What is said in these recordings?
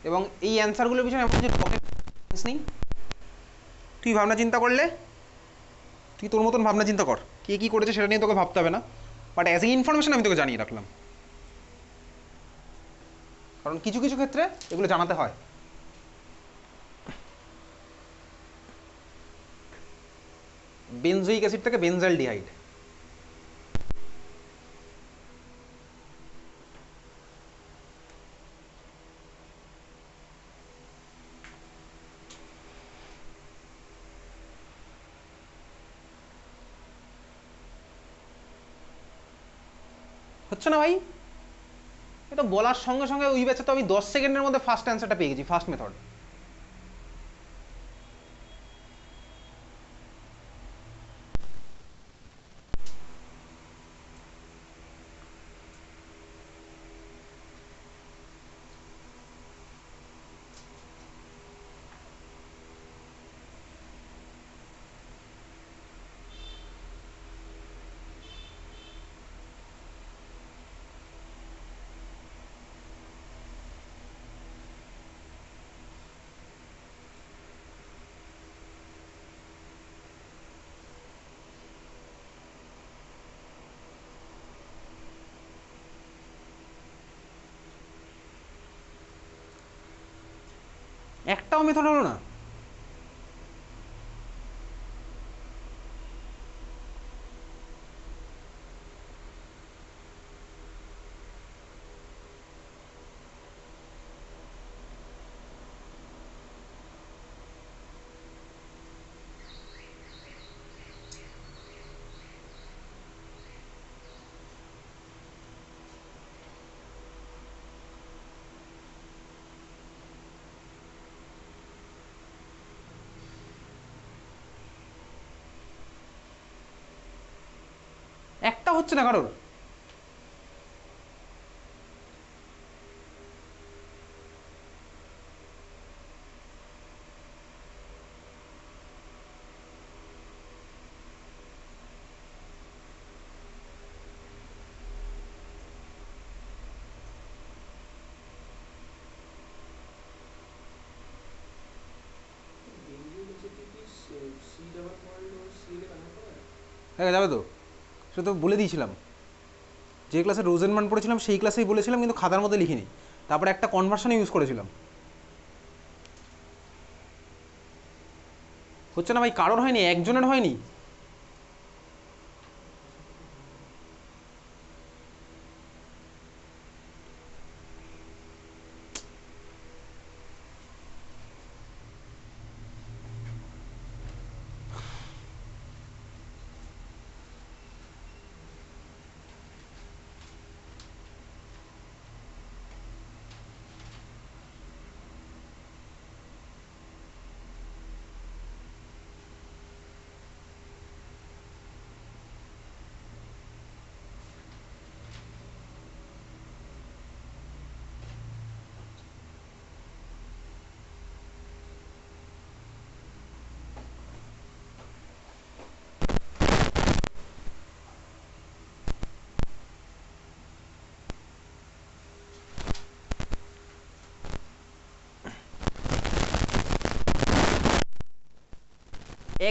এবং এই অ্যান্সারগুলোর পিছনে এমন কিছু রকেট নেই। তুই ভাবনা চিন্তা করলে, তুই তোর মতন ভাবনা চিন্তা কর, কে কী করেছে সেটা নিয়ে তোকে ভাবতে হবে না, বাট অ্যাজ এ ইনফরমেশন আমি তোকে জানিয়ে রাখলাম, কারণ কিছু কিছু ক্ষেত্রে এগুলো জানাতে হয়। বেনজোইক অ্যাসিড থেকে বেনজালডিহাইড। হচ্ছে না ভাই? এটা বলার সঙ্গে সঙ্গে ওই ব্যাচে তো আমি 10 সেকেন্ডের মধ্যে ফার্স্ট অ্যান্সারটা পেয়ে গেছি, ফার্স্ট মেথড। একটাও মেথড হলো না? একটা হচ্ছে না কারোর? হ্যাঁ যাবে তো, সেটা তো বলে দিয়েছিলাম, যে ক্লাসে রোজেনমান পড়েছিলাম সেই ক্লাসেই বলেছিলাম, কিন্তু খাতার মধ্যে লিখিনি, তারপরে একটা কনভার্সন ইউজ করেছিলাম। হচ্ছে না ভাই, কারোর হয়নি, একজনের হয়নি।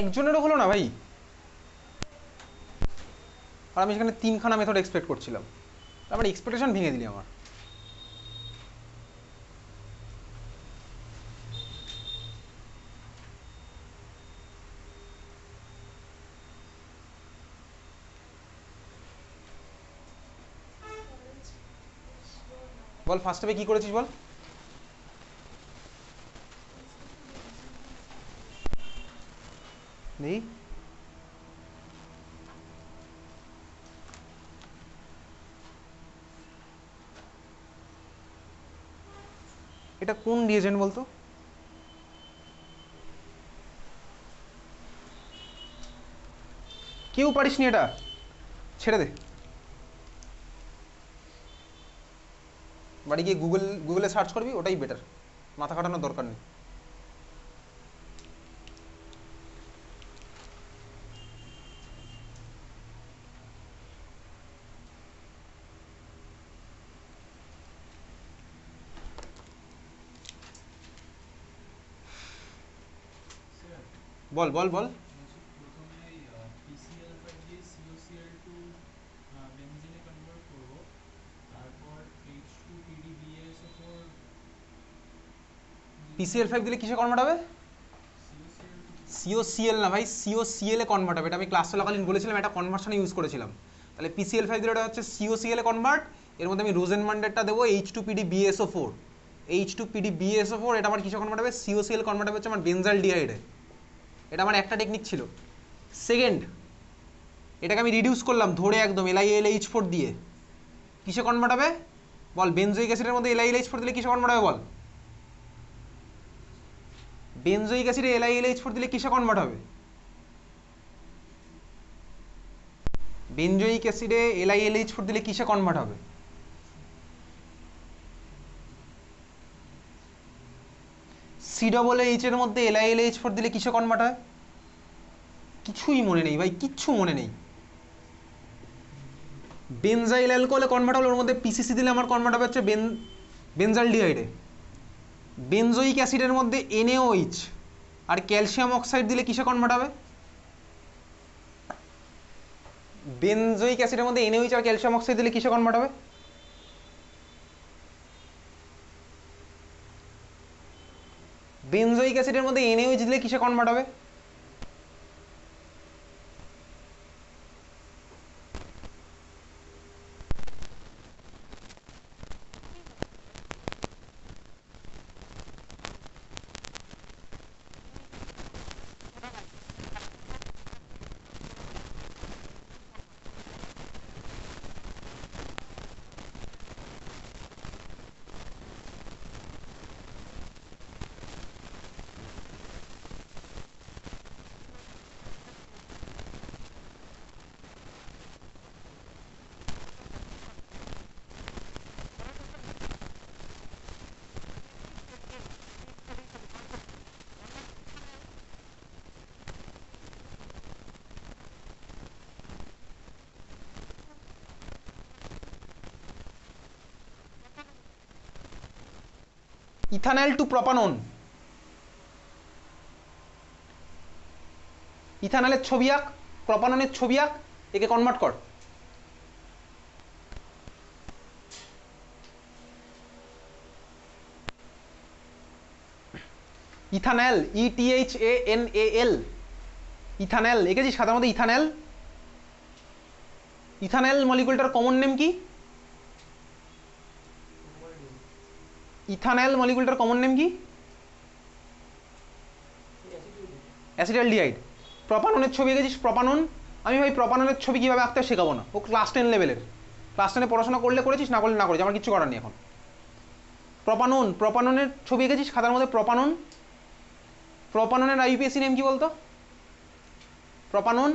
একজনেরও হলো না ভাই, আর আমি সেখানে 3খানা মেথড এক্সপেক্ট করছিলাম, তারপরে এক্সপেকটেশন ভেঙে দিলি আমার। বল ফার্স্ট স্টেপে কি করেছিস বল। নেই, এটা কোন রিয়েজেন্ট বলতো? কেউ পারিস নি এটা, ছেড়ে দে, বাড়ি গিয়ে গুগলে সার্চ করবি, ওটাই বেটার, মাথা খাটানোর দরকার নেই। বল বল বল। বলছি প্রথমে এই পিসিএল ফাইভ দিয়ে সিওসিএল টু বেনজিনে কনভার্ট করবো, তারপর H two PD BSO four PCl5 দিলে কিসে কনভার্ট হবে? সিওসিএল টু সিওসিএল না ভাই, সিওসিএল এ কনভার্ট হবে। এটা আমি ক্লাস চলাকালীন বলেছিলাম, একটা কনভার্সনে ইউজ করেছিলাম। তাহলে PCl5 দিলে এটা হচ্ছে সিওসিএল এ কনভার্ট। এর মধ্যে আমি রোজেনমান্ডেরটা দেবো H2PD BSO4। H2PD BSO4 এটা আমার কিসে কনভার্ট হবে? সিওসিএল কনভার্ট হবে হচ্ছে আমার বেনজাল ডিহাইডে। এটা আমার একটা টেকনিক ছিল। সেকেন্ড, এটাকে আমি রিডিউস করলাম ধরে একদম LiLH4 দিয়ে। কিসে কনভার্ট হবে বল? বেনজোইক অ্যাসিডের মধ্যে LiLH4 দিলে কিসে কনভার্ট হবে বল? বেনজোইক অ্যাসিডে LiLH4 দিলে কিসে কনভার্ট হবে? বেনজোইক অ্যাসিডে LiLH4 দিলে কিসে কনভার্ট হবে? COOH এর মধ্যে LiLH4 দিলে কিসে কনভার্ট হয়? কিছুই মনে নেই ভাই, কিচ্ছু মনে নেই। বেনজাইল অ্যালকোহলে কনভার্ট হলো, ওর মধ্যে PCC দিলে আমার কনভার্ট হবে হচ্ছে বেনজাল ডিহাইডে। বেনজোইক অ্যাসিডের মধ্যে NaOH আর ক্যালসিয়াম অক্সাইড দিলে কিসে কনভার্ট হবে? বেনজোইক অ্যাসিডের মধ্যে NaOH আর ক্যালসিয়াম অক্সাইড দিলে কিসে কনভার্ট হবে? বেনজোইক অ্যাসিডের মধ্যে NaOH দিলে কিসে কনভার্ট হবে? Ethanol two propanone. ইথানলের ছবি আঁক, প্রপাননের ছবি আঁক, একে কনভার্ট কর। ইথানল, ETHANAL, ইথানল এঁকেছিস খাতার মধ্যে? ইথানল, ইথানল মলিকুলটার কমন নেম কি? ইথানল মলিকুলটার কমন নেম কি? অ্যাসিটালডিহাইড। প্রপাননের ছবি এঁকেছিস? প্রপানন। আমি ভাই প্রপাননের ছবি কীভাবে আঁকতে শেখাবো না, ও ক্লাস 10 লেভেলের। ক্লাস 10 পড়াশোনা করলে করেছিস, না করলে না করেছিস, আমার কিচ্ছু করার নেই এখন। প্রপানন, প্রপাননের ছবি এঁকেছিস খাতার মধ্যে? প্রপানন, প্রপাননের IUPAC নেম কি বলতো? প্রপানন,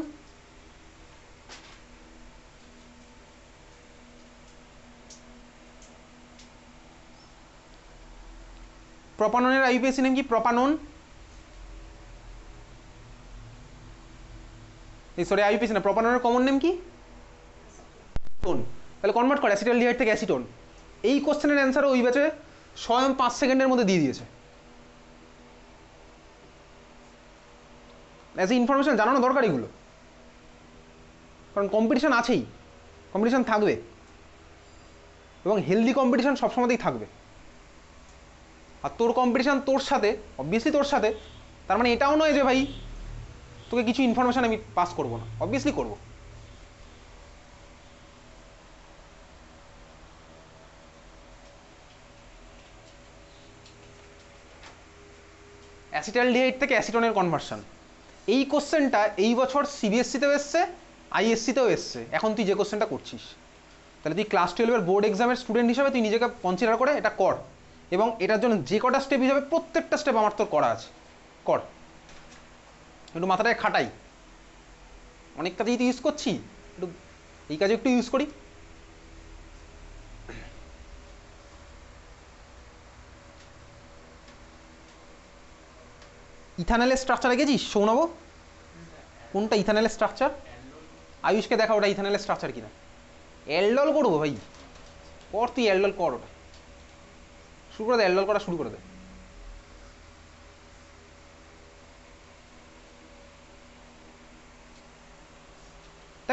প্রপাননের IUPAC নেম কি? প্রপানন, এই সরি IUPAC না, প্রপাননের কমন নেম কি? টোন। তাহলে কনভার্ট করে অ্যাসিটালডিহাইড থেকে অ্যাসিটোন। এই কোশ্চেনের অ্যান্সারও ওই ব্যাচে স্বয়ং 5 সেকেন্ডের মধ্যে দিয়ে দিয়েছে। অ্যাজ এ ইনফরমেশন জানানো দরকার এগুলো, কারণ কম্পিটিশন আছেই, কম্পিটিশন থাকবে, এবং হেলদি কম্পিটিশন সবসময়তেই থাকবে। আর তোর কম্পিটিশন তোর সাথে, অবভিয়াসলি তোর সাথে, তার মানে এটাও নয় যে ভাই তোকে কিছু ইনফরমেশন আমি পাস করবো না, অবভিয়াসলি করবো। অ্যাসিটালডিহাইড থেকে অ্যাসিটোনের কনভার্সন, এই কোশ্চেনটা এই বছর CBSE-তেও এসছে, ISC-তেও এসছে। এখন তুই যে কোশ্চেনটা করছিস, তাহলে তুই ক্লাস 12-এর বোর্ড এক্সামের স্টুডেন্ট হিসাবে তুই নিজেকে কনসিডার করে এটা কর, এবং এটার জন্য যে কটা স্টেপ হিসাবে প্রত্যেকটা স্টেপ আমার তোর করা আছে, কর। একটু মাথাটায় খাটাই, অনেক কাজেই তো ইউজ করছি, একটু এই কাজে একটু ইউজ করি। ইথানলের স্ট্রাকচার এঁকেছিস সৌনব? কোনটা ইথানলের স্ট্রাকচার? আয়ুষকে দেখা ওটা ইথানলের স্ট্রাকচার কিনা। অ্যালডল করবো ভাই, কর তুই অ্যালডল কর, ওটা শুরু করে দে, অ্যালডল করা শুরু করে দে।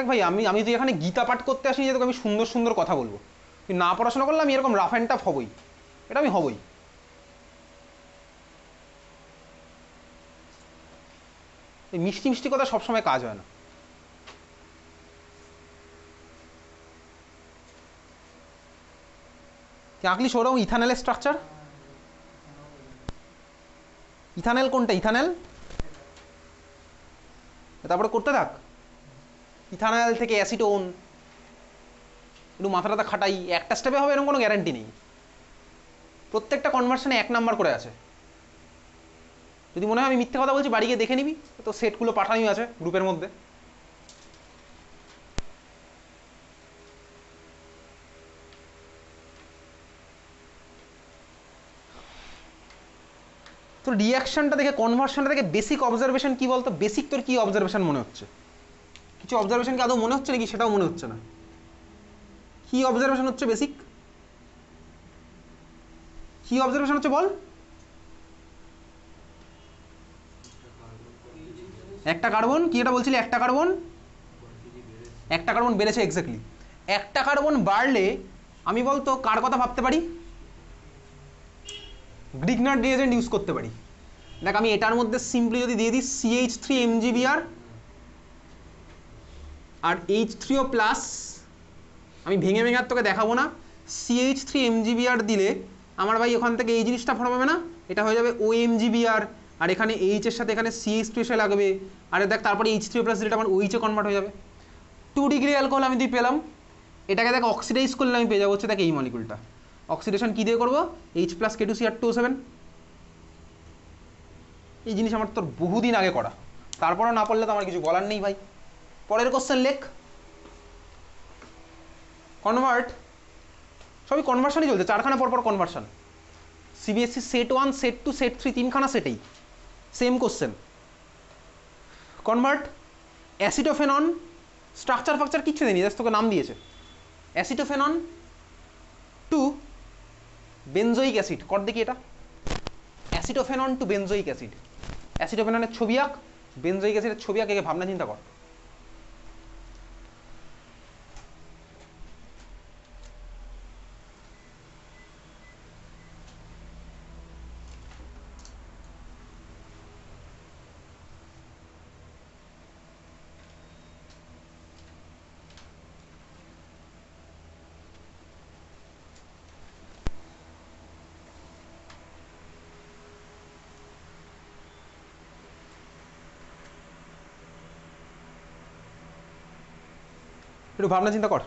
দেখ ভাই, আমি আমি তুই এখানে গীতা পাঠ করতে আসিনি যে তোকে আমি সুন্দর সুন্দর কথা বলবো। তুই না পড়াশোনা করলে আমি এরকম রাফ অ্যান্ড টাফ হবই, এটা আমি হবই। এই মিষ্টি মিষ্টি কথা সবসময় কাজ হয় না। তুই আঁকলি সৌরভ ইথানলের স্ট্রাকচার? ইথানল কোনটা? ইথানল তারপরে করতে থাক। ইথানল থেকে অ্যাসিটোন, একটু মাথা টাথা খাটাই, একটা স্টেপে হবে এরকম কোনো গ্যারান্টি নেই। প্রত্যেকটা কনভার্সনে 1 নাম্বার করে আছে। যদি মনে হয় আমি মিথ্যে কথা বলছি, বাড়ি গিয়ে দেখে নিবি, তো সেটগুলো পাঠানোই আছে গ্রুপের মধ্যে। তোর রিয়াকশনটা দেখে, কনভার্সনটা দেখে বেসিক অবজারভেশন কি বলতো? বেসিক তোর কি অবজারভেশন মনে হচ্ছে? কিছু অবজারভেশন কি আদৌ মনে হচ্ছে নাকি সেটাও মনে হচ্ছে না। কি অবজারভেশন হচ্ছে বেসিক? কি অবজারভেশন হচ্ছে বল? একটা কার্বন, কি এটা বলছিলি? একটা কার্বন, একটা কার্বন বেড়েছে, এক্স্যাক্টলি। একটা কার্বন বাড়লে আমি বলতো কার কথা ভাবতে পারি? গ্রিগনার রিয়েজেন্ট ইউজ করতে পারি। দেখ আমি এটার মধ্যে সিম্পলি যদি দিয়ে দিই CH3 MgBr আর H3O প্লাস, আমি ভেঙে ভেঙে আর তোকে দেখাবো না। CH3 MgBr দিলে আমার ভাই ওখান থেকে এই জিনিসটা ফর্ম হবে না, এটা হয়ে যাবে OMgBr, আর এখানে H এর সাথে এখানে CH2 এসে লাগবে, আর দেখ তারপরে H3O প্লাস দিলে আমার OH এ কনভার্ট হয়ে যাবে। 2 ডিগ্রি অ্যালকোহল আমি দিয়ে পেলাম। এটাকে দেখ অক্সিডাইজ করলে আমি পেয়ে যাবো হচ্ছে দেখ এই মলিকুলটা। অক্সিডেশন কী দিয়ে করবো? H+K2Cr2O7। এই জিনিস আমার তোর বহুদিন আগে করা, তারপরও না পড়লে তো আমার কিছু বলার নেই ভাই। পরের কোশ্চেন লেখ। কনভার্ট, সবই কনভার্সনই চলছে, 4খানা পরপর conversion. CBSE set 1, set 2, set 3, 3খানা সেটেই same question. Convert acetophenone, structure ফাকচার কিচ্ছু দেয়নি, জাস্ট তোকে নাম দিয়েছে। অ্যাসিটোফেনন টু বেনজোইক অ্যাসিড, কর দেখি এটা। Acetophenone to benzoic acid. অ্যাসিটোফেননের ছবি আঁক, বেনজোইক অ্যাসিডের ছবি আঁক, একে ভাবনা চিন্তা কর। একটু ভাবনা চিন্তা কর।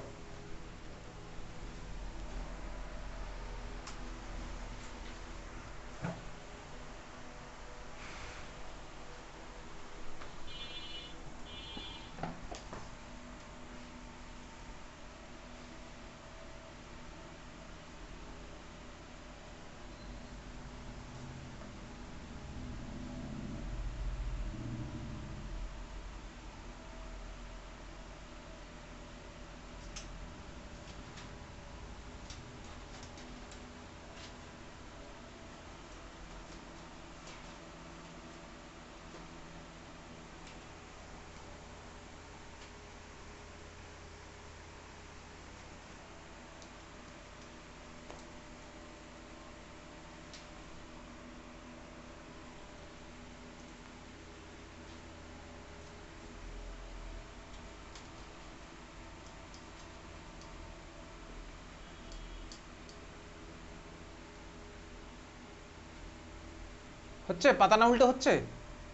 হচ্ছে? পাতা না উল্টে হচ্ছে?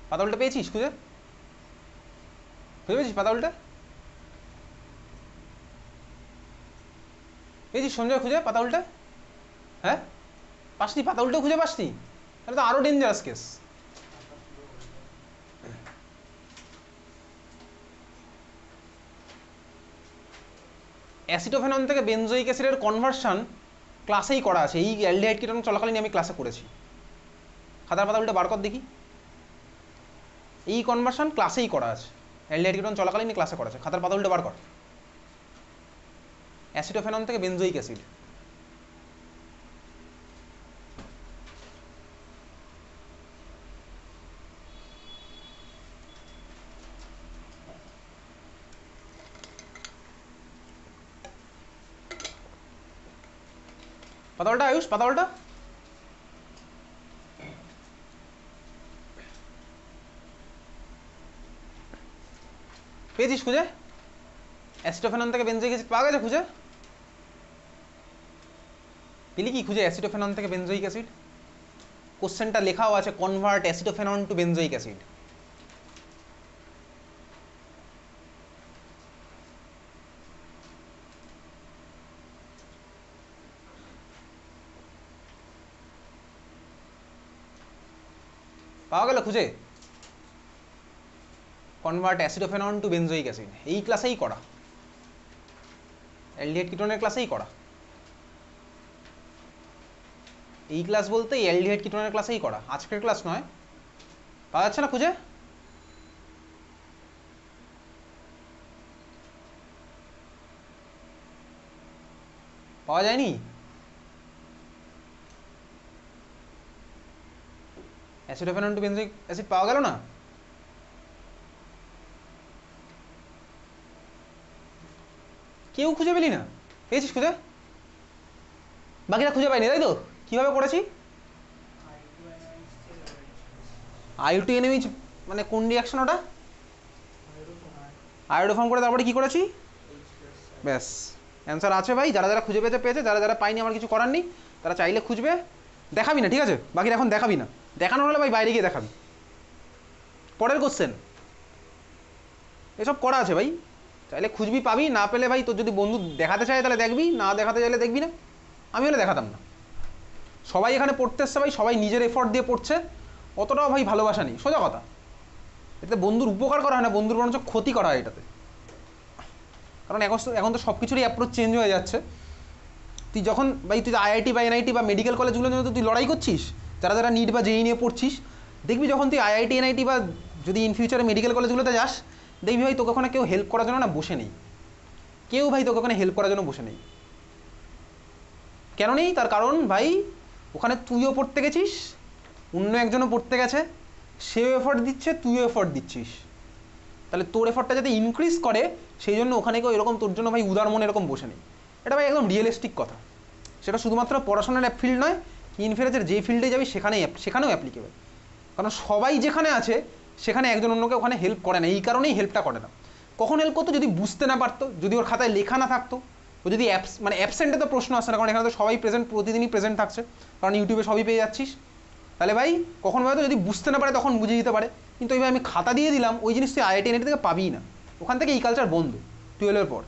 পাতা উল্টে পেয়েছিস খুঁজে? খুঁজে পেয়েছিস পাতা উল্টে? পেয়েছিস সঞ্জয় খুঁজে পাতা উল্টে? হ্যাঁ পাসনি? পাতা উল্টে খুঁজে পাসনি? তাহলে তো আরো ডেঞ্জারাস কেস। অ্যাসিটোফেনন থেকে বেনজোইক অ্যাসিডের কনভার্সন ক্লাসেই করা আছে, এই অ্যালডিহাইড কিটোন চলাকালীন আমি ক্লাসে করেছি। খাতার পাতা উল্টে বার কর দেখি। এই কনভার্সন ক্লাসেই করা আছে, অ্যালডিহাইড কিটোন চলাকালীন ক্লাসে করা আছে। খাতার পাতা উল্টে বার কর। অ্যাসিটোফেনন থেকে বেনজোইক অ্যাসিড। পাতালটা আয়ুষ, পাতালটা পেয়েছিস খুঁজে? অ্যাসিটোফেনন থেকে বেনজোইক অ্যাসিড পাওয়া গেছে খুঁজে? পেলি কি খুঁজে অ্যাসিটোফেনন থেকে বেনজোইক অ্যাসিড? কোশ্চেনটা লেখাও আছে, convert acetophenone to benzoic acid. পাওয়া গেল খুঁজে? Convert acetophenone to benzoic acid এই ক্লাসেই করা, অ্যালডিহাইড কিটোনের ক্লাসেই করা। এই ক্লাস বলতে অ্যালডিহাইড কিটোনের ক্লাসেই করা, আজকের ক্লাস নয়। পাওয়া যাচ্ছে না খুঁজে? পাওয়া যায়নি? অ্যাসিডোফেনন টু বেনজোইক অ্যাসিড পাওয়া গেল না? কেউ খুঁজে পেলি না? পেয়েছিস খুঁজে? বাকিরা খুঁজে পাইনি তাই তো? কিভাবে করেছি? I2NMH মানে কোন রিয়াকশন ওটা? আয়োডোফর্ম করে তারপরে কি করেছি? ব্যাস, অ্যান্সার আছে ভাই। যারা যারা খুঁজে পেয়েছে পেয়েছে, যারা যারা পাইনি আমার কিছু করার নেই। তারা চাইলে খুঁজবে, দেখাবি না ঠিক আছে? বাকিরা এখন দেখাবি না, দেখানো হলে ভাই বাইরে গিয়ে দেখাবি। পরের কোশ্চেন, এসব করা আছে ভাই, চাইলে খুঁজবি পাবি, না পেলে ভাই তোর যদি বন্ধু দেখাতে চায় তাহলে দেখবি, না দেখাতে চাইলে দেখবি না। আমি হলে দেখাতাম না। সবাই এখানে পড়তে এসছে ভাই, সবাই নিজের এফোর্ট দিয়ে পড়ছে, অতটাও ভাই ভালোবাসা নেই, সোজা কথা। এটাতে বন্ধুর উপকার করা হয় না, বন্ধুর বরঞ্চ ক্ষতি করা হয় এটাতে। কারণ এখন তো সব কিছুরই অ্যাপ্রোচ চেঞ্জ হয়ে যাচ্ছে। তুই যখন ভাই তুই আইআইটি বা এনআইটি বা মেডিকেল কলেজগুলোর জন্য তুই লড়াই করছিস, যারা যারা নিট বা জেই নিয়ে পড়ছিস, দেখবি যখন তুই আইআইটি এনআইটি বা যদি ইন ফিউচারে মেডিকেল কলেজগুলোতে যাস, দেখবি ভাই তোকে ওখানে কেউ হেল্প করার জন্য না বসে নেই। কেউ ভাই তোকে ওখানে হেল্প করার জন্য বসে নেই। কেন নেই? তার কারণ ভাই ওখানে তুইও পড়তে গেছিস, অন্য একজনও পড়তে গেছে, সেও এফোর্ট দিচ্ছে, তুইও এফোর্ট দিচ্ছিস। তাহলে তোর এফোর্টটা যাতে ইনক্রিজ করে সেই জন্য ওখানে কেউ এরকম তোর জন্য ভাই উদার মনে এরকম বসে নেই। এটা ভাই একদম রিয়েলিস্টিক কথা। সেটা শুধুমাত্র পড়াশোনার ফিল্ড নয়, ইন ফিউচার যে ফিল্ডে যাবি সেখানেও অ্যাপ্লিকেবল। কারণ সবাই যেখানে আছে সেখানে একজন অন্যকে ওখানে হেল্প করে না, এই কারণেই হেল্পটা করে না। কখন হেল্প করতো? যদি বুঝতে না পারতো, যদি ওর খাতায় লেখা না থাকতো, ও যদি অ্যাবসেন্টে তো প্রশ্ন আসে না, কারণ এখানে তো সবাই প্রেজেন্ট, প্রতিদিনই প্রেজেন্ট থাকছে, কারণ ইউটিউবে সবই পেয়ে যাচ্ছিস। তাহলে ভাই কখন হয়তো যদি বুঝতে না পারে তখন বুঝে দিতে পারে, কিন্তু ওইভাবে আমি খাতা দিয়ে দিলাম, ওই জিনিস তুই আইআইটি এনআইটি থেকে পাবিই না। ওখান থেকে এই কালচার বন্ধ 12-এর পর।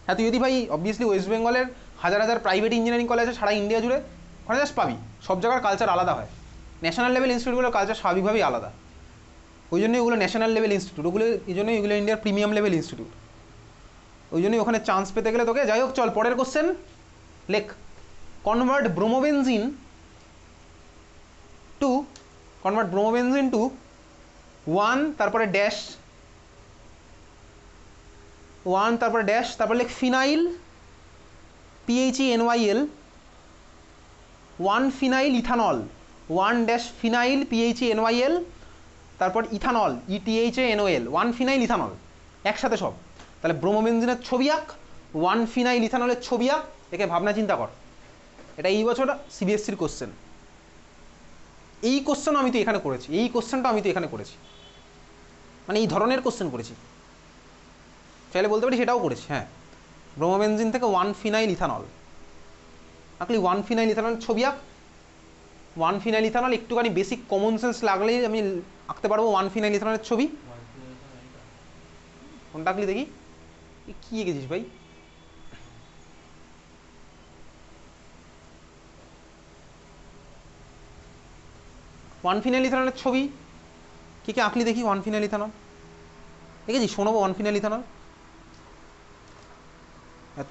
হ্যাঁ, তুই যদি ভাই অবভিয়াসলি ওয়েস্ট বেঙ্গলের হাজার হাজার প্রাইভেট ইঞ্জিনিয়ারিং কলেজ আছে সারা ইন্ডিয়া জুড়ে, ওখানে জাস্ট পাবি, সব জায়গার কালচার আলাদা হয়। ন্যাশনাল লেভেল ইনস্টিটিউটগুলোর কালচার স্বাভাবিকভাবেই আলাদা, ওই জন্যই ওগুলো ন্যাশনাল লেভেল ইনস্টিটিউট, ওগুলো এই জন্যই ওগুলো ইন্ডিয়ার প্রিমিয়াম লেভেল ইনস্টিটিউট। ওই জন্যই ওখানে চান্স পেতে গেলে তোকে, যাই হোক চল পরের কোশ্চেন লেখ। কনভার্ট ব্রোমোবেনজিন টু 1 তারপরে ড্যাশ 1 তারপরে ড্যাশ, তারপরে লেখ phenyl PHENYL 1 phenyl ethanol 1 dash phenyl PHENYL, তারপর ইথানল ETHANOL 1 ফিনাইল ইথানল, একসাথে সব। তাহলে ব্রোমোবেনজিনের ছবি আঁক, 1 ফিনাইল ইথানলের ছবি আঁক, একে ভাবনা চিন্তা কর। এটা এই বছর সিবিএসসির কোশ্চেন। এই কোশ্চেন আমি তো এখানে করেছি, এই কোশ্চেনটা আমি তো এখানে করেছি, মানে এই ধরনের কোশ্চেন করেছি, চাইলে বলতে পারি সেটাও করেছি। হ্যাঁ, ব্রোমোবেনজিন থেকে 1 ফিনাইল ইথানল আঁকলি, 1 ফিনাইল ইথানল ছবি আঁক। 1 ফিনাইল ইথানল একটুখানি বেসিক কমন সেন্স লাগলেই আমি আঁকতে পারবো 1 ফিনাইল ইথানলের ছবি। কোনটা আঁকলি দেখি? কি এঁকেছিস ভাই? ওয়ান ফিনাইল ইথানলের ছবি কি কি আঁকলি দেখি? 1 ফিনাইল ইথানল দেখেছি, শোনাবো 1 ফিনাইল ইথানল।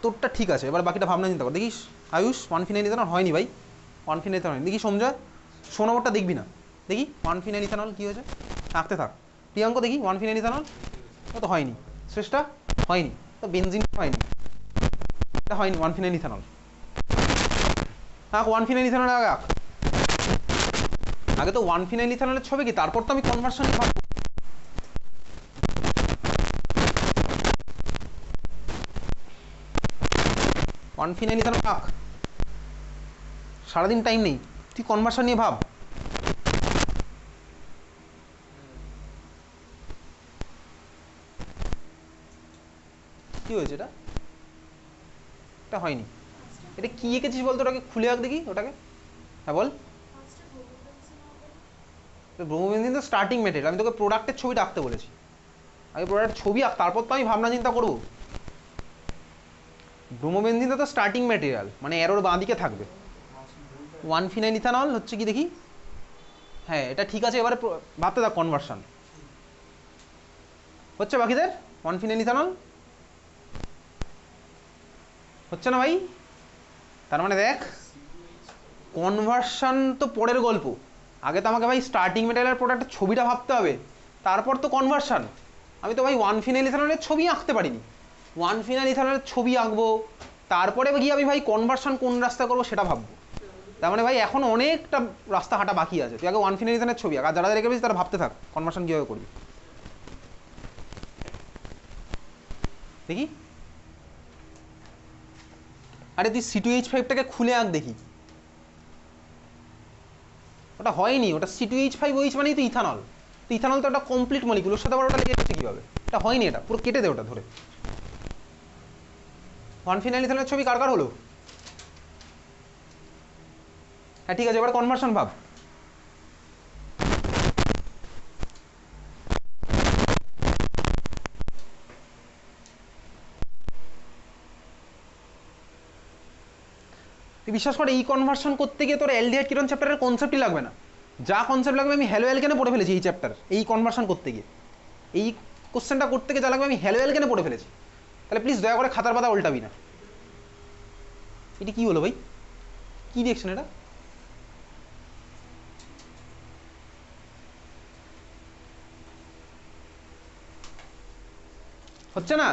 তোরটা ঠিক আছে, এবার বাকিটা ভাবনা চিন্তা কর। দেখিস আয়ুষ 1 ফিনাইল ইথানল হয়নি ভাই, 1 ফিনাইল ইথানল দেখি। সঞ্জয় শোনাবোটা দেখবি না, দেখি 1 ফিনাইল ইথানল কী হয়েছে, আঁকতে থাক। প্রিয়াঙ্ক দেখি 1 ফিনাইল ইথানল, ও তো হয়নি। শ্রেষ্ঠা হয়নি, তো বেনজিন হয়নি, এটা হয়নি 1 ফিনাইল ইথানল। আঁক 1 ফিনাইল ইথানল আগে আঁক। আগে তো 1 ফিনাইল ইথানলের ছবি কি, তারপর তো আমি কনভার্সন ভাববো। ওয়ান ফিনাইল ইথানল রাখ, সারাদিন টাইম নেই, তুই কনভার্সন নিয়ে ভাব। কি হয়েছে এটা? এটা হয়নি। এটা কি এঁকেছিস বলতো, ওটাকে খুলে আঁক দেখি ওটাকে। হ্যাঁ বল। ব্রোমোবেনজিন তো স্টার্টিং মেটেরিয়াল, আমি তোকে প্রোডাক্টের ছবিটা আঁকতে বলেছি। আগে প্রোডাক্টের ছবি আঁক, তারপর তো আমি ভাবনা চিন্তা করবো। ব্রোমোবেনজিন তো স্টার্টিং মেটেরিয়াল, মানে এরোর বাঁ দিকে থাকবে। ওয়ান ফিনাইল ইথানল হচ্ছে কি দেখি, হ্যাঁ এটা ঠিক আছে। এবারে ভাবতে থাক কনভার্সন হচ্ছে বাকিদের। ওয়ান ফিনাইল ইথানল হচ্ছে না ভাই? তার মানে দেখ, কনভার্সন তো পরের গল্প। আগে তো আমাকে ভাই স্টার্টিং মেটেরিয়াল প্রোডাক্টের ছবিটা ভাবতে হবে, তারপর তো কনভার্সন। আমি তো ভাই ওয়ান ফিনাইল ইথানলের ছবি আঁকতে পারিনি। ওয়ান ফিনাইল ইথানলের ছবি আঁকবো, তারপরে গিয়ে আমি ভাই কনভার্সন কোন রাস্তা করবো সেটা ভাববো। তার মানে ভাই এখন অনেকটা রাস্তা হাঁটা বাকি আছে। তুই আগে ওয়ান ফিনাইল ইথানলের ছবি আঁক, আর যারা রেখে পেয়েছিস তারা ভাবতে থাক কনভার্সন কীভাবে করবি। দেখি, আরে তুই C2H5টাকে খুলে আঁক দেখি। ওটা হয়নি, ওটা C2H5OH মানেই তো ইথানল। তো ইথানল তো একটা কমপ্লিট মলিকুল, ওর সাথে আবার ওটা লেগে যাচ্ছে কীভাবে? এটা হয়নি, এটা পুরো কেটে দে ওটা ধরে। ওয়ান ফিনাইল ইথানলের ছবি কার কার হলো? হ্যাঁ ঠিক আছে, এবার কনভার্সন ভাব। তুই বিশ্বাস করে এই কনভার্সন করতে গিয়ে তোর অ্যালডিহাইড কিটোন চ্যাপ্টারের কনসেপ্টই লাগবে না। যা কনসেপ্ট লাগবে আমি হ্যালো অ্যালকেনে পড়ে ফেলেছি এই চ্যাপ্টার। এই কনভার্সন করতে গিয়ে, এই কোশ্চেনটা করতে গিয়ে যা লাগবে আমি হ্যালো অ্যালকেনে পড়ে ফেলেছি। তাহলে প্লিজ দয়া করে খাতার পাতা উল্টাবি না। এটা কি হলো ভাই? কি দেখছেন এটা? হচ্ছে না?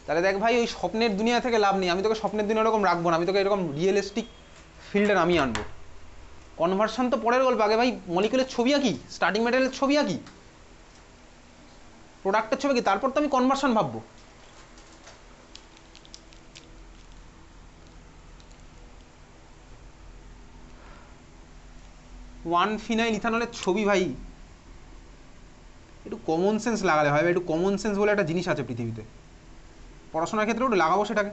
তাহলে দেখ ভাই, ওই স্বপ্নের দুনিয়া থেকে লাভ নেই। আমি তোকে স্বপ্নের দুনিয়া এরকম রাখবো না, আমি তোকে এরকম রিয়েলিস্টিক ফিল্ডে নামিয়ে আনবো। কনভার্সন তো পরের গল্প, আগে ভাই মলিকুলের ছবি আঁকি, স্টার্টিং মেটেরিয়ালের ছবি আঁকি, প্রোডাক্টের ছবি আঁকি, তারপর তো আমি কনভার্সন ভাববো। ওয়ান ফিনাইল ইথানলের ছবি ভাই, একটু কমন সেন্স লাগালে হয় ভাই। একটু কমন সেন্স বলে একটা জিনিস আছে পৃথিবীতে, পড়াশোনার ক্ষেত্রে একটু লাগাবো সেটাকে।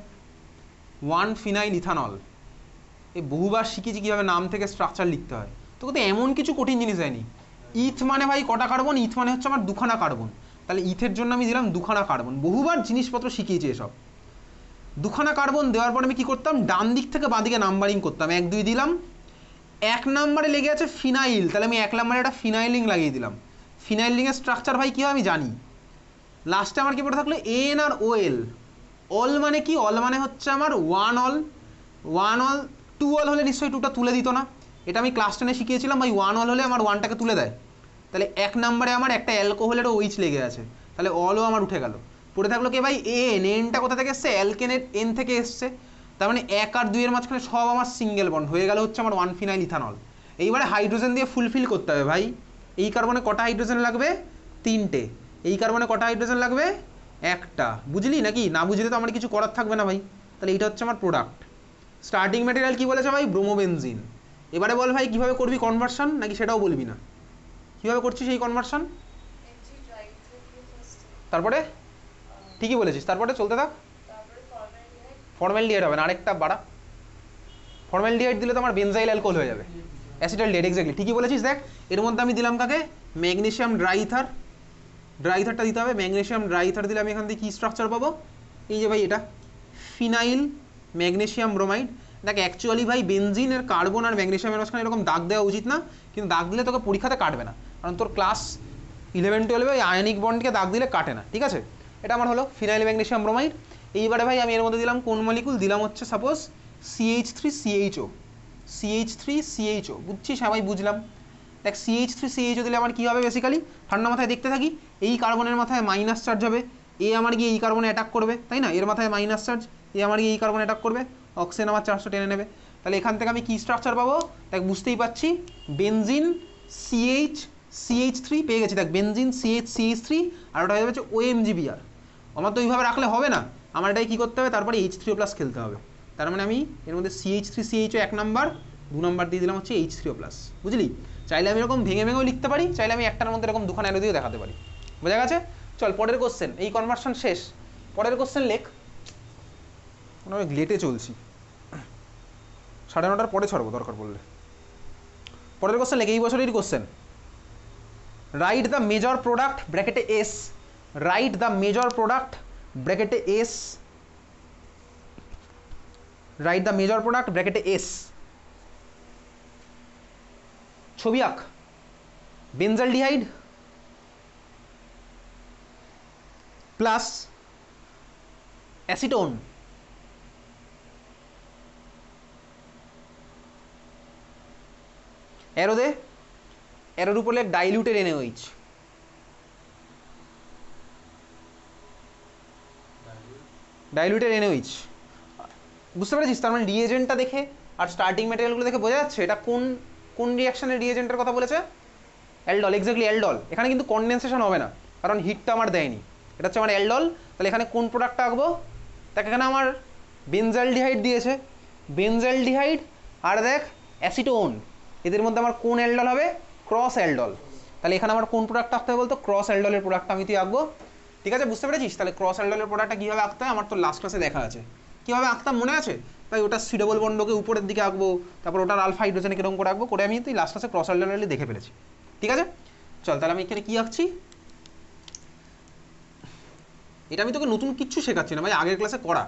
ওয়ান ফিনাইল ইথানল, এই বহুবার শিখেছি কীভাবে নাম থেকে স্ট্রাকচার লিখতে হয়। তোকে তো এমন কিছু কঠিন জিনিস দেয়নি। ইথ মানে ভাই কটা কার্বন? ইথ মানে হচ্ছে আমার দুখানা কার্বন। তাহলে ইথের জন্য আমি দিলাম দুখানা কার্বন। বহুবার জিনিসপত্র শিখিয়েছি এসব। দুখানা কার্বন দেওয়ার পর আমি কী করতাম, ডান দিক থেকে বাঁ দিকে নাম্বারিং করতাম। 1 2 দিলাম, 1 নম্বরে লেগে আছে ফিনাইল, তাহলে আমি 1 নম্বরে একটা ফিনাইলিং লাগিয়ে দিলাম। ফিনাইলিংয়ের স্ট্রাকচার ভাই কী হয় আমি জানি। লাস্টে আমার কী পড়ে থাকলো, এন আর ওএল। অল মানে কি? অল মানে হচ্ছে আমার one all. One all, to all হলে নিশ্চয়ই টুটা তুলে দিত না। এটা আমি ক্লাস 10-এ শিখিয়েছিলাম ভাই। ওয়ান অল হলে আমার ওয়ানটাকে তুলে দেয়। তাহলে 1 নম্বরে আমার একটা অ্যালকোহলেরও ওইচ লেগে আছে, তাহলে অলও আমার উঠে গেল। পড়ে থাকলো কি ভাই, এন। এনটা কোথা থেকে এসছে? অ্যালকেনের এন থেকে এসছে। তার মানে 1 আর 2 এর মাঝখানে সব আমার সিঙ্গেল বন্ড হয়ে গেল, হচ্ছে আমার ওয়ান ফিনাইল ইথানল। এইবারে হাইড্রোজেন দিয়ে ফুলফিল করতে হবে ভাই। এই কার্বনে কটা হাইড্রোজেন লাগবে? 3টে। এই কার্বনে কটা হাইড্রোজেন লাগবে? 1টা। বুঝলি নাকি? না বুঝলে তো আমার কিছু করার থাকবে না ভাই। তাহলে এইটা হচ্ছে আমার প্রোডাক্ট। স্টার্টিং ম্যাটেরিয়াল কি বলেছে ভাই? ব্রোমোবেনজিন। এবারে বল ভাই কিভাবে করবি কনভার্সন, নাকি সেটাও বলবি না? কিভাবে করছিস এই কনভার্সন? তারপরে ঠিকই বলেছিস, তারপরে চলতে থাক। ফর্মালডিহাইড হবে না, আরেকটা বাড়া। ফর্মালডিহাইড দিলে তো আমার বেনজাইল অ্যালকোহল হয়ে যাবে। অ্যাসিটালডিহাইড, এক্স্যাক্টলি ঠিকই বলেছিস। দেখ এর মধ্যে আমি দিলাম কাকে? ম্যাগনেসিয়াম ড্রাইথার। ড্রাইথারটা দিতে হবে। ম্যাগনেসিয়াম ড্রাইথার দিলে আমি এখান থেকে কী স্ট্রাকচার পাবো? এই যে ভাই এটা ফিনাইল ম্যাগনেসিয়াম ব্রোমাইড। দেখ অ্যাকচুয়ালি ভাই বেনজিনের কার্বন আর ম্যাগনেসিয়ামের মাঝখানে এরকম দাগ দেওয়া উচিত না, কিন্তু দাগ দিলে তোকে পরীক্ষাতে কাটবে না, কারণ তোর ক্লাস 11-12 ওই আয়নিক বন্ডকে দাগ দিলে কাটে না। ঠিক আছে, এটা আমার হলো ফিনাইল ম্যাগনেসিয়াম ব্রোমাইড। এইবারে ভাই আমি এর মধ্যে দিলাম কোন মলিকুল? দিলাম হচ্ছে সাপোজ CH3CHO। CH3CHO বুঝছিস? হ্যাঁ ভাই বুঝলাম। দেখ CH3CHO দিলে আমার কী হবে? বেসিক্যালি ঠান্ডা মাথায় দেখতে থাকি, এই কার্বনের মাথায় মাইনাস চার্জ হবে, এ আমার গিয়ে এই কার্বনে অ্যাটাক করবে, তাই না? এর মাথায় মাইনাস চার্জ, এ আমার গিয়ে এই কার্বনে অ্যাটাক করবে, অক্সিজেন আমার 400 টেনে নেবে। তাহলে এখান থেকে আমি কী স্ট্রাকচার পাবো? দেখ বুঝতেই পাচ্ছি, বেনজিন CH3 পেয়ে গেছি। দেখ বেনজিন CH আর ওটা হয়ে যাচ্ছে OMGBr। আমার তো এইভাবে রাখলে হবে না, আমার এটাই কী করতে হবে, তারপরে H3O প্লাস খেলতে হবে। তার মানে আমি এর মধ্যে CH3CHO 1 নাম্বার, 2 নাম্বার দিয়ে দিলাম হচ্ছে H3O প্লাস, বুঝলি? চাইলে আমি এরকম ভেঙে ভেঙেও লিখতে পারি, চাইলে আমি একটার মধ্যে এরকম দুখানা অ্যারো দিয়েও দেখাতে পারি। বোঝা গেছে? চল পরের কোশ্চেন, এই কনভার্সন শেষ, পরের কোশ্চেন লেখ। আমি লেটে চলছি, 9:30 পরে ছাড়বো দরকার পড়লে। পরের কোশ্চেন লেখ, এই বছরেরই question. Write the major product ব্র্যাকেটে S, write the major product ব্র্যাকেটে S, write the major product ব্র্যাকেটে এস। ছবি আঁক। বেনজালডিহাইড প্লাস অ্যাসিটোন অ্যারো দে, অ্যারোর উপর লেখ ডাইলিউটেড NaOH। ডাইলিউটেড NaOH বুঝতে পেরেছিস? তার মানে রিএজেন্টটা দেখে আর স্টার্টিং ম্যাটেরিয়ালগুলো দেখে বোঝা যাচ্ছে এটা কোন কোন রিয়াকশনের রিএজেন্টের কথা বলেছে। Aldol, exactly aldol. এখানে কিন্তু কনডেনসেশন হবে না কারণ হিটটা আমার দেয়নি, এটা হচ্ছে আমার অ্যালডল। তাহলে এখানে কোন প্রোডাক্টটা আঁকবো? দেখ এখানে আমার বেনজালডিহাইড দিয়েছে, বেনজালডিহাইড আর দেখ অ্যাসিটোন, এদের মধ্যে আমার কোন অ্যালডল হবে? Cross aldol. তাহলে এখানে আমার কোন প্রোডাক্টটা আঁকতে হবে বলতো? ক্রস অ্যালডলের প্রোডাক্টটা আমি তুই আঁকবো। ঠিক আছে, বুঝতে পেরেছিস? তাহলে ক্রস অ্যালডলের প্রোডাক্টটা কীভাবে আঁকতে হয় আমার তো লাস্ট ক্লাসে দেখা আছে, কীভাবে আঁকতাম মনে আছে? তাই ওটা সি ডবল বন্ডকে উপরের দিকে আঁকবো, তারপর ওটার আলফা হাইড্রোজেনে কীরকম করে আঁকবো করে আমি তুই লাস্ট ক্লাসে ক্রস অ্যালডল দেখে ফেলেছি। ঠিক আছে, চল তাহলে আমি এখানে কী আঁকছি, এটা আমি তোকে নতুন কিচ্ছু শেখাচ্ছি না ভাই, আগের ক্লাসে করা।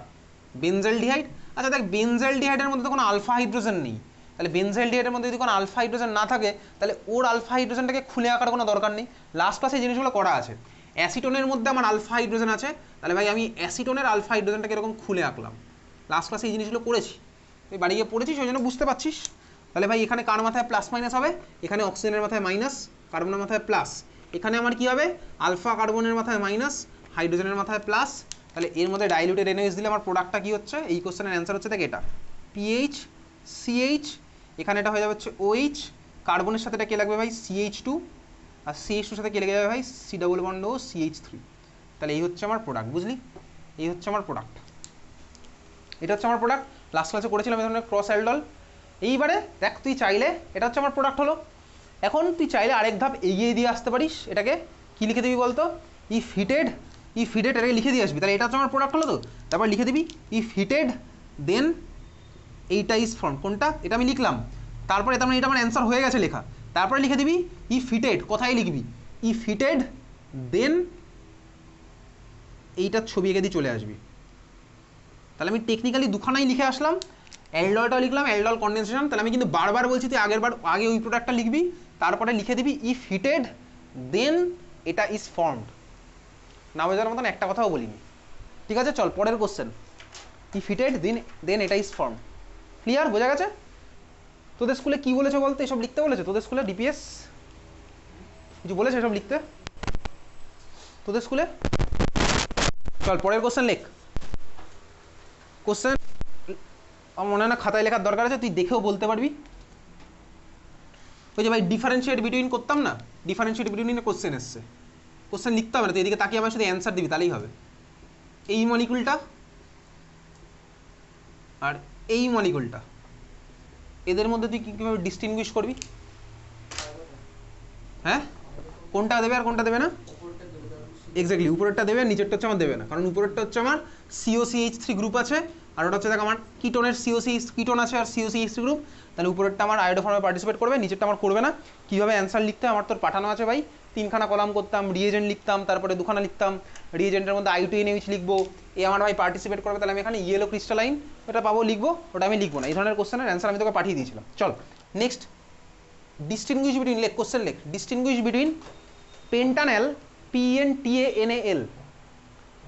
বেনজালডিহাইড, আচ্ছা দেখ বেনজালডিহাইডের মধ্যে তো কোনো আলফা হাইড্রোজেন নেই, তাহলে বেনজালডিহাইডের মধ্যে যদি কোনো আলফা হাইড্রোজেন না থাকে তাহলে ওর আলফা হাইড্রোজেনটাকে খুলে আঁকার কোনো দরকার নেই, লাস্ট ক্লাসে এই জিনিসগুলো করা আছে। অ্যাসিটোনের মধ্যে আমার আলফা হাইড্রোজেন আছে, তাহলে ভাই আমি অ্যাসিটোনের আলফা হাইড্রোজেনটাকে এরকম খুলে আঁকলাম, লাস্ট ক্লাসে এই জিনিসগুলো করেছি, তুই বাড়ি গিয়ে পড়েছিস ওই জন্য বুঝতে পারছিস। তাহলে ভাই এখানে কার মাথায় প্লাস মাইনাস হবে? এখানে অক্সিজেনের মাথায় মাইনাস, কার্বনের মাথায় প্লাস। এখানে আমার কি হবে? আলফা কার্বনের মাথায় মাইনাস, হাইড্রোজেনের মাথায় প্লাস। তাহলে এর মধ্যে ডাইলিউটেড NaOH দিলে আমার প্রোডাক্টটা কি হচ্ছে? এই কোশ্চেনের অ্যান্সার হচ্ছে দেখ এটা PH CH, এখানে এটা হয়ে যাবে হচ্ছে OH, কার্বনের সাথে এটা কে লাগবে ভাই? CH2, আর CH2 সাথে কে লেগে যাবে ভাই? C ডবল বন্ড ও CH3। তাহলে এই হচ্ছে আমার প্রোডাক্ট, বুঝলি? এই হচ্ছে আমার প্রোডাক্ট, এটা হচ্ছে আমার প্রোডাক্ট। লাস্ট ক্লাসে করেছিলাম এই ধরনের ক্রস অ্যালডল। এইবারে দেখ তুই চাইলে, এটা হচ্ছে আমার প্রোডাক্ট হলো, এখন তুই চাইলে আরেক ধাপ এগিয়ে দিয়ে আসতে পারিস, এটাকে কি লিখে দিবি বলতো? ইফ হিটেড, ইফ হিটেড এটাকে লিখে দিয়ে আসবি, তাহলে এটা হচ্ছে আমার প্রোডাক্ট হলো তো। তারপর লিখে দিবি ইফ হিটেড দেন এইটা ইজ ফর্ম, কোনটা? এটা আমি লিখলাম, তারপরে এটা মানে এটা আমার অ্যান্সার হয়ে গেছে লেখা। তারপরে লিখে দিবি ইফ হিটেড, কোথায় লিখবি? ইফ হিটেড দেন এইটার ছবি এঁকে দিয়ে চলে আসবি। তাহলে আমি টেকনিক্যালি দুখানাই লিখে আসলাম, অ্যালডলটাও লিখলাম, অ্যালডল কনডেনসেশন। তাহলে আমি কিন্তু বারবার বলছি তুই আগে ওই প্রোডাক্টটা লিখবি, তারপরে লিখে দিবি ইফ হিটেড দেন এটা ইজ ফর্মড। না বোঝার মতন একটা কথাও বলিনি। ঠিক আছে, চল পরের কোশ্চেন। ইফ হিটেড দেন এটা ইজ ফর্ম। ক্লিয়ার? বোঝা গেছে? তোদের স্কুলে কি বলেছে বলতে? এসব লিখতে বলেছে তোদের স্কুলে? ডিপিএস কিছু বলেছে এসব লিখতে তোদের স্কুলে? চল পরের কোশ্চেন লেখ। কোশ্চেন আমার মনে হয় না খাতায় লেখার দরকার আছে, তুই দেখেও বলতে পারবি। ওই যে ভাই ডিফারেন্সিয়েট বিটুইন করতাম না, ডিফারেন্সিয়েট বিটুইনে কোশ্চেন এসছে, কোশ্চেন লিখতে হবে না, তুই এদিকে তাকিয়ে আমার শুধু অ্যান্সার দিবি তাহলেই হবে। এই মলিকুলটা আর এই মলিকুলটা, এদের মধ্যে তুই কীভাবে ডিস্টিংগুইশ করবি? হ্যাঁ, কোনটা দেবে আর কোনটা দেবে না? এক্স্যাক্টলি, উপরেরটা দেবে, নিচেরটা হচ্ছে আমার দেবে না, কারণ উপরেরটা হচ্ছে আমার COCH3 গ্রুপ আছে, আর ওটা হচ্ছে দেখ আমার কিটোনের কিটোন আছে আর COCH3 গ্রুপ, তাহলে উপরেরটা আমার আয়োডোফর্মে পার্টিসিপেট করবে, নিচেরটা আমার করবে না। কীভাবে অ্যান্সার লিখতে হয় আমার তোর পাঠানো আছে ভাই, 3খানা কলাম করতাম, রিএজেন্ট লিখতাম, তারপরে 2খানা লিখতাম, রিএজেন্টের মধ্যে I2NaOH লিখবো, এ আমার ভাই পার্টিসিপেট করবে, তাহলে আমি এখানে ইয়েলো ক্রিস্টালাইন ওটা পাবো, লিখবো, ওটা আমি লিখবো না। এই ধরনের কোশ্চেনের অ্যান্সার আমি তোকে পাঠিয়ে দিয়েছিলাম। চল নেক্সট, ডিস্টিংগুইশ বিটুইন, লেখ কোশ্চেন লেখ, distinguish between pentanal PNTANAL,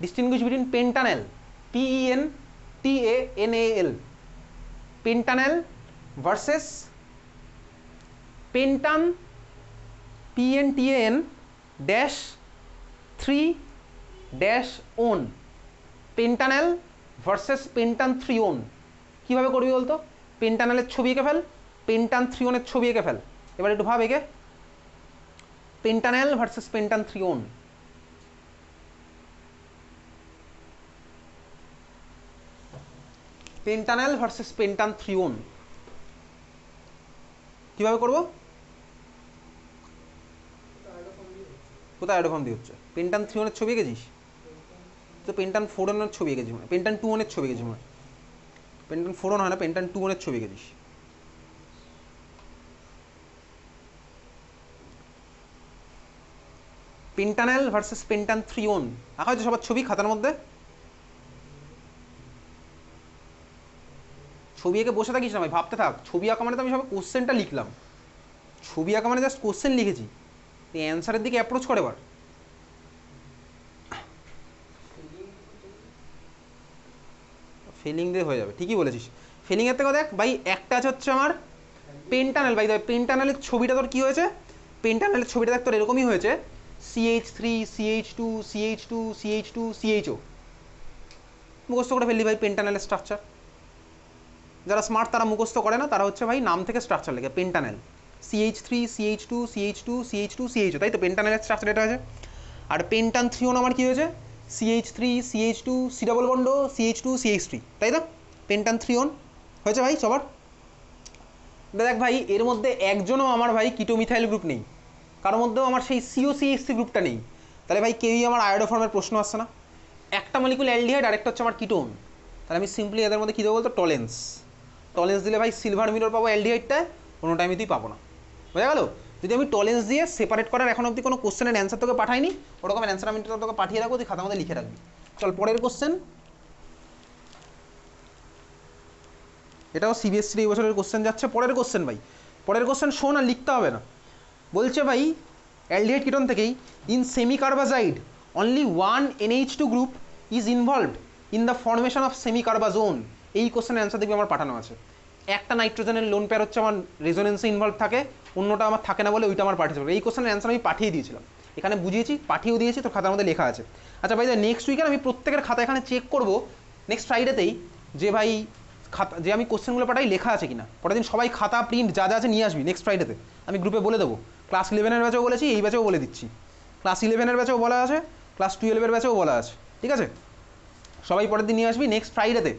distinguish between pentanal PENTANAL, pentanal versus pentan PNTAN dash 3 dash on, pentanal versus pentan 3 on। কীভাবে করবি বলতো? পেন্টানালের ছবি এঁকে ফেল, পেন্টান 3 ওনের ছবি এঁকে ফেল, এবার একটু ভাব এঁকে, পেন্টানেল ভার্সেস পেন্টান 3 on। পেন্টানেল ভার্সেস পেন্টানথ্রিওন কিভাবে করব? কোথায় আয়োডোফর্ম দিয়ে হচ্ছে? পেন্টানথ্রিওনের ছবি এঁকেছিস তো? পেন্টানফোরনের ছবি এঁকেছিস মানে পেন্টানটুওনের ছবি এঁকেছিস মানে পেন্টানফোরন হয় না, পেন্টানটুওনের ছবি এঁকেছিস। পেন্টানেল ভার্সেস পেন্টানথ্রিওন আঁকা হয়েছে সবার ছবি খাতার মধ্যে? ছবি এঁকে বসে থাকিস না ভাই, ভাবতে থাক। ছবি আঁকা মানে তো আমি সব কোশ্চেনটা লিখলাম, ছবি আঁকা মানে জাস্ট কোশ্চেন লিখেছি, তুই অ্যান্সারের দিকে অ্যাপ্রোচ করে এবার। ফিলিং দিয়ে হয়ে যাবে, ঠিকই বলেছিস। ফিলিংয়ের থেকে দেখ ভাই, একটা আছে হচ্ছে আমার পেন্টানেল। ভাই পেন্টানেলের ছবিটা তোর কি হয়েছে? পেন্টানেলের ছবিটা দেখ তোর এরকমই হয়েছে, CH3 CH2 CH2 CH2 CHO। মুখস্থ করে ফেললি ভাই পেন্টানেলের স্ট্রাকচার। যারা স্মার্ট তারা মুখস্থ করে না, তারা হচ্ছে ভাই নাম থেকে স্ট্রাকচার লেখে পেন্টানেল, CH3 CH2 CH2 CH2 CHO, তাই তো পেন্টানেলের স্ট্রাকচার এটা আছে। আর পেন্টানথ্রিওন আমার কি হয়েছে? CH3 CH2 C double bond CH2 CH3, তাই তো পেন্টানথ্রিওন হয়েছে ভাই সবার। দেখ ভাই এর মধ্যে একজনও আমার ভাই কিটোমিথাইল গ্রুপ নেই, কারোর মধ্যেও আমার সেই COCH3 গ্রুপটা নেই। তাহলে ভাই কেউই আমার আয়োডোফর্মের প্রশ্ন আসছে না। একটা মলিকুল অ্যালডিহাইড, আরেকটা হচ্ছে আমার কিটোন। তাহলে আমি সিম্পলি এদের মধ্যে কী দেবো বলতো? টলেন্স। টলেন্স দিলে ভাই সিলভার মিরর পাবো অ্যালডিহাইডটায়, কোনো টাইমে তুই পাবো না। বোঝা গেল? যদি আমি টলেন্স দিয়ে সেপারেট করার এখন অবধি কোনো কোশ্চেনের অ্যান্সার তোকে পাঠাইনি, ওরকমের অ্যান্সার আমি তোকে পাঠিয়ে রাখবো, তুই খাতার মধ্যে লিখে রাখবি। চল পরের কোশ্চেন। এটাও CBSE এই বছরের কোশ্চেন যাচ্ছে। পরের কোশ্চেন ভাই, পরের কোশ্চেন শোন, আর লিখতে হবে না। বলছে ভাই অ্যালডিহাইড কিটোন থেকেই, in semicarbazide only one NH2 group is involved in the formation of semicarbazone. এই কোশ্চেনের অ্যান্সার দেখবি আমার পাঠানো আছে। একটা নাইট্রোজেনের লোন পেয়ার হচ্ছে আমার রেজোনেন্সে ইনভলভ থাকে, অন্যটা আমার থাকে না বলে ওইটা আমার পাঠিয়েছিল। এই কোশ্চেনের অ্যান্সার আমি পাঠিয়ে দিয়েছিলাম, এখানে বুঝিয়েছি, পাঠিয়েও দিয়েছি, তোর খাতার মধ্যে লেখা আছে। আচ্ছা ভাই নেক্সট উইকের আমি প্রত্যেকের খাতা এখানে চেক করবো নেক্সট ফ্রাইডেতেই, যে ভাই খাতা যে আমি কোশ্চেনগুলো পাঠাই লেখা আছে কিনা। পরের দিন সবাই খাতা প্রিন্ট যা যা আছে নিয়ে আসবি নেক্সট ফ্রাইডেতে, আমি গ্রুপে বলে দেবো। ক্লাস 11-এর ব্যাচেও বলেছি, এই ব্যাচেও বলে দিচ্ছি। ক্লাস 11-এর ব্যাচেও বলা আছে, ক্লাস 12-এর ব্যাচেও বলা আছে, ঠিক আছে? সবাই পরের দিন নিয়ে আসবি নেক্সট ফ্রাইডেতে।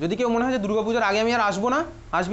যদি কেউ মনে হয় যে দুর্গাপূজার আগে আমি আর আসবো না, আসবি।